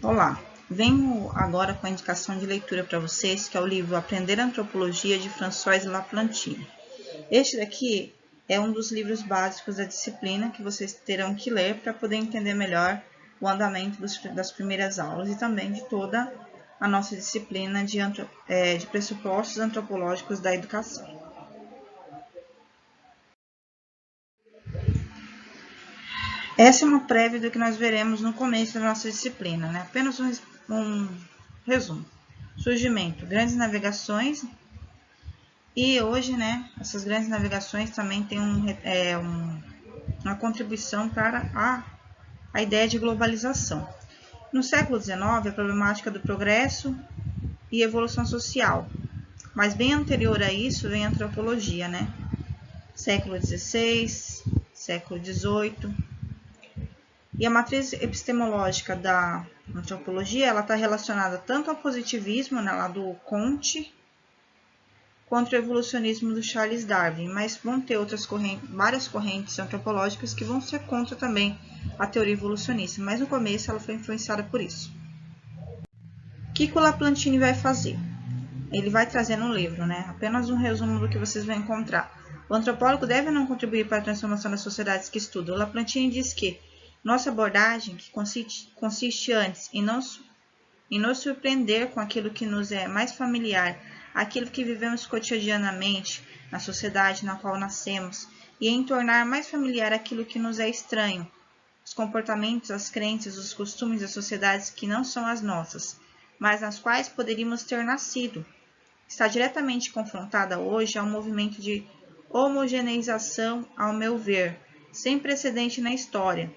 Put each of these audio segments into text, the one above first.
Olá, venho agora com a indicação de leitura para vocês, que é o livro Aprender Antropologia de François Laplantine. Este daqui é um dos livros básicos da disciplina que vocês terão que ler para poder entender melhor o andamento das primeiras aulas e também de toda a nossa disciplina de pressupostos antropológicos da educação. Essa é uma prévia do que nós veremos no começo da nossa disciplina, né? Apenas um resumo. Surgimento, grandes navegações, e hoje, né, essas grandes navegações também têm uma contribuição para a ideia de globalização. No século XIX, a problemática do progresso e evolução social, mas bem anterior a isso vem a antropologia, né? Século XVI, século XVIII. E a matriz epistemológica da antropologia, ela está relacionada tanto ao positivismo, né, lá do Comte, quanto ao evolucionismo do Charles Darwin, mas vão ter várias correntes antropológicas que vão ser contra também a teoria evolucionista, mas no começo ela foi influenciada por isso. O que o Laplantine vai fazer? Ele vai trazer no livro, né? Apenas um resumo do que vocês vão encontrar. O antropólogo deve não contribuir para a transformação das sociedades que estuda. O Laplantine diz que nossa abordagem, que consiste antes em nos surpreender com aquilo que nos é mais familiar, aquilo que vivemos cotidianamente na sociedade na qual nascemos, e em tornar mais familiar aquilo que nos é estranho, os comportamentos, as crenças, os costumes das sociedades que não são as nossas, mas nas quais poderíamos ter nascido. Está diretamente confrontada hoje ao movimento de homogeneização, ao meu ver, sem precedente na história,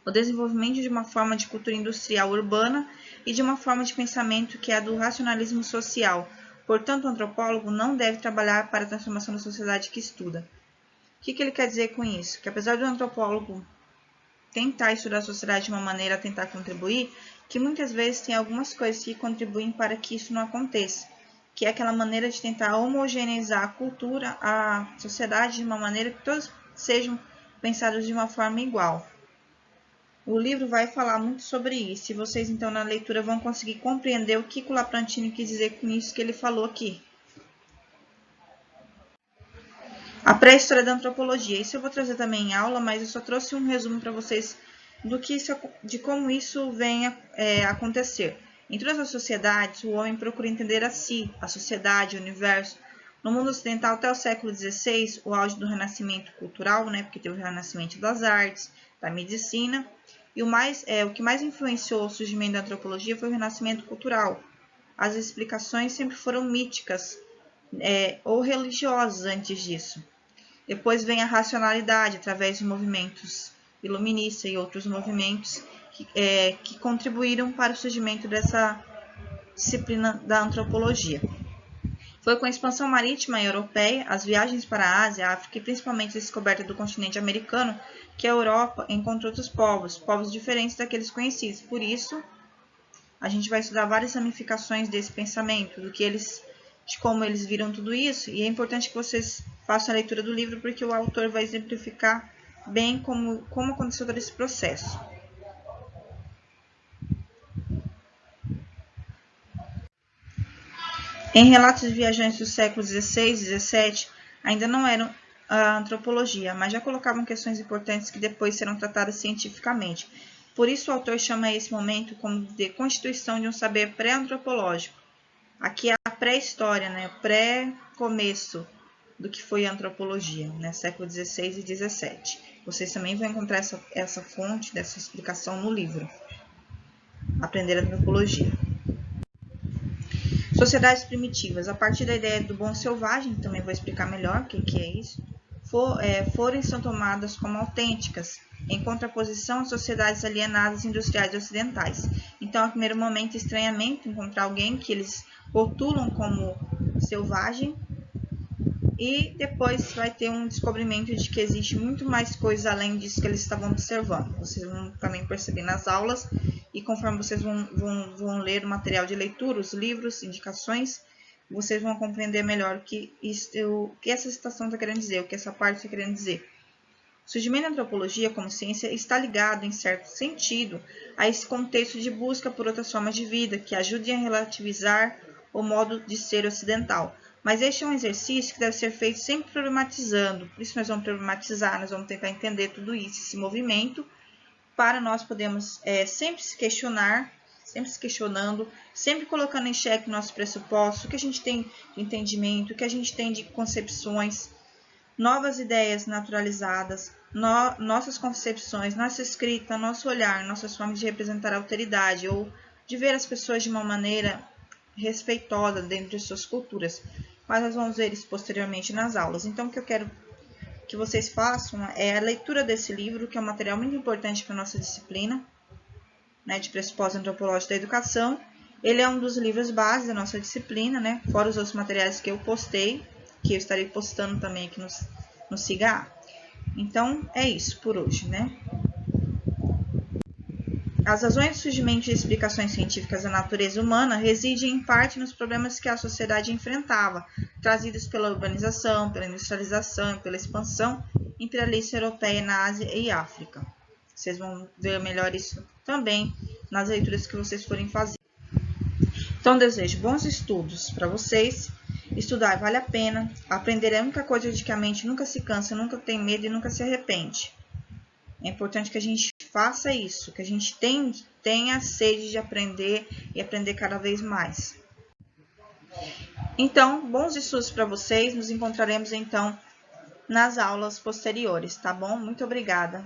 o desenvolvimento de uma forma de cultura industrial urbana e de uma forma de pensamento que é a do racionalismo social. Portanto, o antropólogo não deve trabalhar para a transformação da sociedade que estuda. O que ele quer dizer com isso? Que apesar do antropólogo tentar estudar a sociedade de uma maneira a tentar contribuir, que muitas vezes tem algumas coisas que contribuem para que isso não aconteça, que é aquela maneira de tentar homogeneizar a cultura, a sociedade de uma maneira que todos sejam pensados de uma forma igual. O livro vai falar muito sobre isso, e vocês então na leitura vão conseguir compreender o que o Laplantine quis dizer com isso que ele falou aqui. A pré-história da antropologia. Isso eu vou trazer também em aula, mas eu só trouxe um resumo para vocês de como isso vem acontecer. Em todas as sociedades, o homem procura entender a si, a sociedade, o universo. No mundo ocidental, até o século XVI, o auge do renascimento cultural, né, porque teve o renascimento das artes, da medicina, e o que mais influenciou o surgimento da antropologia foi o renascimento cultural. As explicações sempre foram míticas ou religiosas antes disso. Depois vem a racionalidade, através de movimentos iluministas e outros movimentos que contribuíram para o surgimento dessa disciplina da antropologia. Foi com a expansão marítima europeia, as viagens para a Ásia, a África e principalmente a descoberta do continente americano, que a Europa encontrou outros povos diferentes daqueles conhecidos. Por isso, a gente vai estudar várias ramificações desse pensamento, de como eles viram tudo isso, e é importante que vocês façam a leitura do livro, porque o autor vai exemplificar bem como aconteceu todo esse processo. Em relatos de viajantes dos séculos XVI e XVII, ainda não eram a antropologia, mas já colocavam questões importantes que depois serão tratadas cientificamente. Por isso o autor chama esse momento como de constituição de um saber pré-antropológico. Aqui é a pré-história, né? Pré-começo do que foi a antropologia, né? Século XVI e XVII. Vocês também vão encontrar essa fonte dessa explicação no livro Aprender Antropologia. Sociedades primitivas. A partir da ideia do bom selvagem, também vou explicar melhor o que é isso, foram são tomadas como autênticas, em contraposição às sociedades alienadas industriais ocidentais. Então, a primeiro momento, estranhamento encontrar alguém que eles rotulam como selvagem, e depois vai ter um descobrimento de que existe muito mais coisa além disso que eles estavam observando. Vocês vão também perceber nas aulas, e conforme vocês vão ler o material de leitura, os livros, indicações, vocês vão compreender melhor o que essa citação está querendo dizer, o que essa parte está querendo dizer. O surgimento da antropologia como ciência está ligado, em certo sentido, a esse contexto de busca por outras formas de vida que ajudem a relativizar o modo de ser ocidental. Mas este é um exercício que deve ser feito sempre problematizando. Por isso nós vamos problematizar, nós vamos tentar entender tudo isso, esse movimento, para nós podermos sempre se questionar, sempre se questionando, sempre colocando em xeque nossos pressupostos, o que a gente tem de entendimento, o que a gente tem de concepções, novas ideias naturalizadas, nossas concepções, nossa escrita, nosso olhar, nossas formas de representar a alteridade ou de ver as pessoas de uma maneira respeitosa dentro de suas culturas. Mas nós vamos ver isso posteriormente nas aulas. Então, o que eu quero que vocês façam é a leitura desse livro, que é um material muito importante para a nossa disciplina, né, de pressuposto antropológico da educação. Ele é um dos livros base da nossa disciplina, né, fora os outros materiais que eu postei, que eu estarei postando também aqui no SIGA. Então, é isso por hoje, né? As razões do surgimento de explicações científicas da natureza humana residem em parte nos problemas que a sociedade enfrentava, trazidos pela urbanização, pela industrialização e pela expansão imperialista europeia na Ásia e África. Vocês vão ver melhor isso também nas leituras que vocês forem fazer. Então, desejo bons estudos para vocês. Estudar vale a pena. Aprender é a única coisa de que a mente nunca se cansa, nunca tem medo e nunca se arrepende. É importante que a gente faça isso, que a gente tenha sede de aprender e aprender cada vez mais. Então, bons estudos para vocês. Nos encontraremos, então, nas aulas posteriores, tá bom? Muito obrigada.